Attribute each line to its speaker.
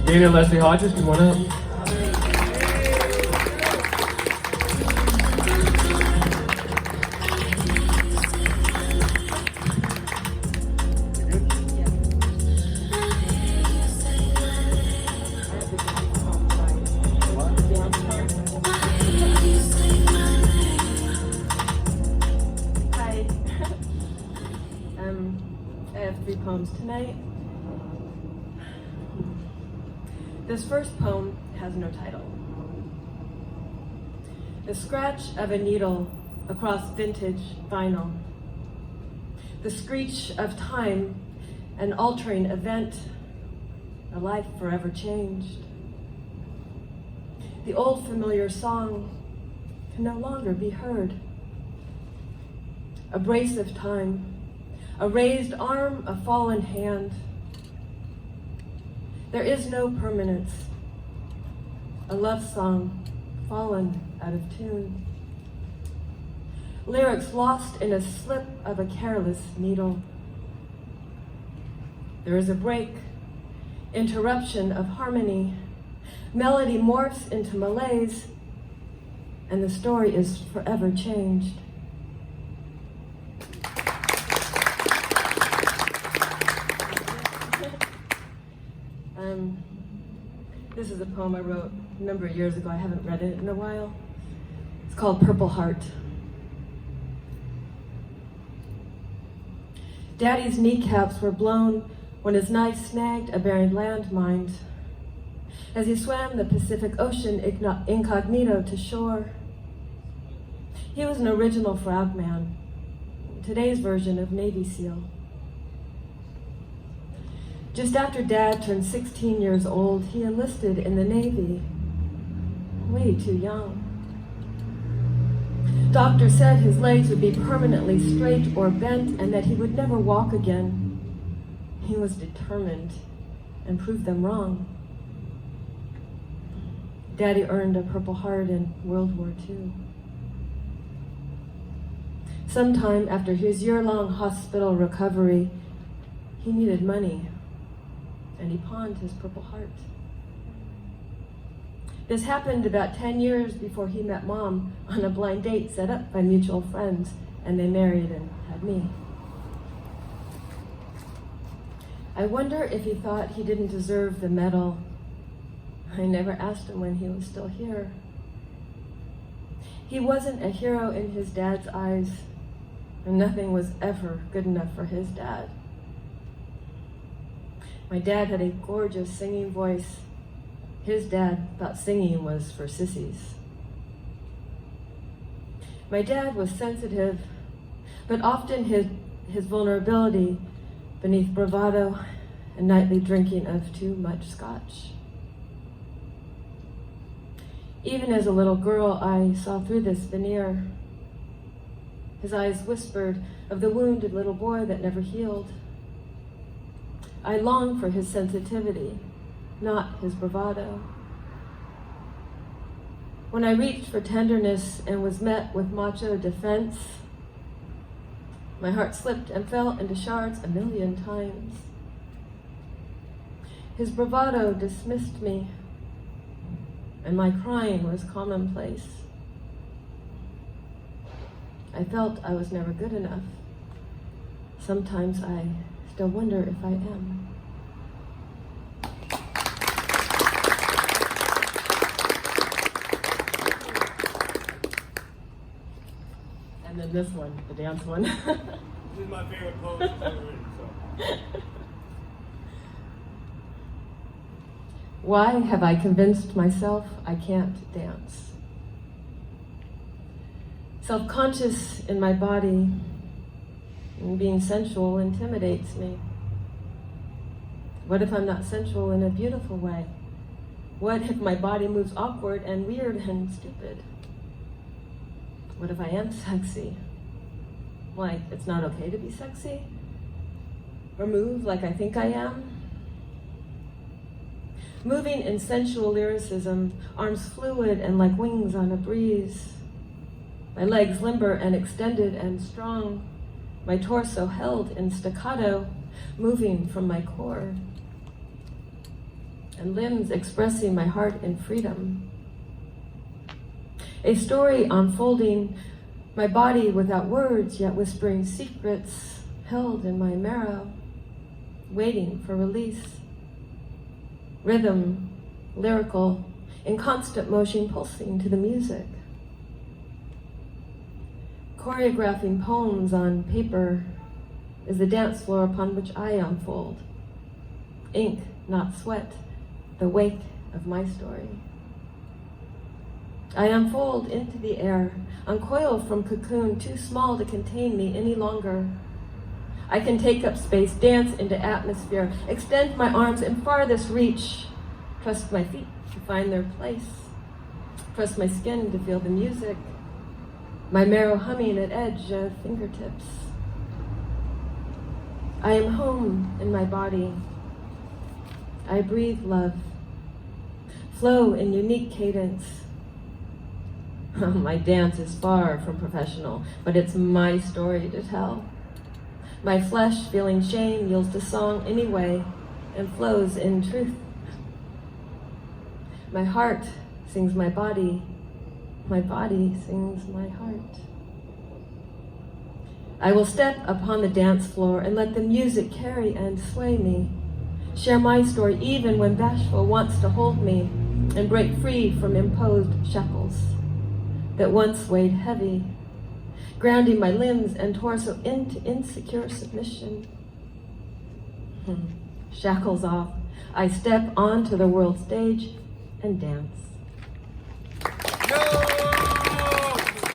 Speaker 1: Dana Leslie Hodges, come on up.
Speaker 2: Hi. I have 3 poems tonight. This first poem has no title. The scratch of a needle across vintage vinyl. The screech of time, an altering event, a life forever changed. The old familiar song can no longer be heard. A brace of time, a raised arm, a fallen hand. There is no permanence. A love song fallen out of tune. Lyrics lost in a slip of a careless needle. There is a break, interruption of harmony. Melody morphs into malaise, and the story is forever changed. This is a poem I wrote a number of years ago. I haven't read it in a while. It's called Purple Heart. Daddy's kneecaps were blown when his knife snagged a buried landmine. As he swam the Pacific Ocean incognito to shore. He was an original frogman, today's version of Navy SEAL. Just after Dad turned 16 years old, he enlisted in the Navy, way too young. Doctor said his legs would be permanently straight or bent and that he would never walk again. He was determined and proved them wrong. Daddy earned a Purple Heart in World War II. Sometime after his year-long hospital recovery, he needed money, and he pawned his Purple Heart. This happened about 10 years before he met Mom on a blind date set up by mutual friends, and they married and had me. I wonder if he thought he didn't deserve the medal. I never asked him when he was still here. He wasn't a hero in his dad's eyes, and nothing was ever good enough for his dad. My dad had a gorgeous singing voice. His dad thought singing was for sissies. My dad was sensitive, but often his vulnerability beneath bravado and nightly drinking of too much scotch. Even as a little girl, I saw through this veneer. His eyes whispered of the wounded little boy that never healed. I longed for his sensitivity, not his bravado. When I reached for tenderness and was met with macho defense, my heart slipped and fell into shards 1,000,000 times. His bravado dismissed me, and my crying was commonplace. I felt I was never good enough. Sometimes I still wonder if I am. And then this one, the dance one.
Speaker 1: This is my favorite poem I've ever written, so.
Speaker 2: Why have I convinced myself I can't dance? Self-conscious in my body, and being sensual intimidates me. What if I'm not sensual in a beautiful way? What if my body moves awkward and weird and stupid? What if I am sexy? Like, it's not okay to be sexy? Or move like I think I am? Moving in sensual lyricism, arms fluid and like wings on a breeze. My legs limber and extended and strong. My torso held in staccato, moving from my core. and limbs expressing my heart in freedom. A story unfolding, my body without words, yet whispering secrets held in my marrow, waiting for release. Rhythm, lyrical, in constant motion, pulsing to the music. Choreographing poems on paper is the dance floor upon which I unfold. Ink, not sweat, the wake of my story. I unfold into the air, uncoil from cocoon too small to contain me any longer. I can take up space, dance into atmosphere, extend my arms in farthest reach, trust my feet to find their place, trust my skin to feel the music, my marrow humming at edge of fingertips. I am home in my body. I breathe love, flow in unique cadence. My dance is far from professional, but it's my story to tell. My flesh, feeling shame, yields to song anyway and flows in truth. My heart sings my body sings my heart. I will step upon the dance floor and let the music carry and sway me. Share my story even when bashful wants to hold me and break free from imposed shackles that once weighed heavy, grounding my limbs and torso into insecure submission. Shackles off, I step onto the world stage and dance.
Speaker 1: No!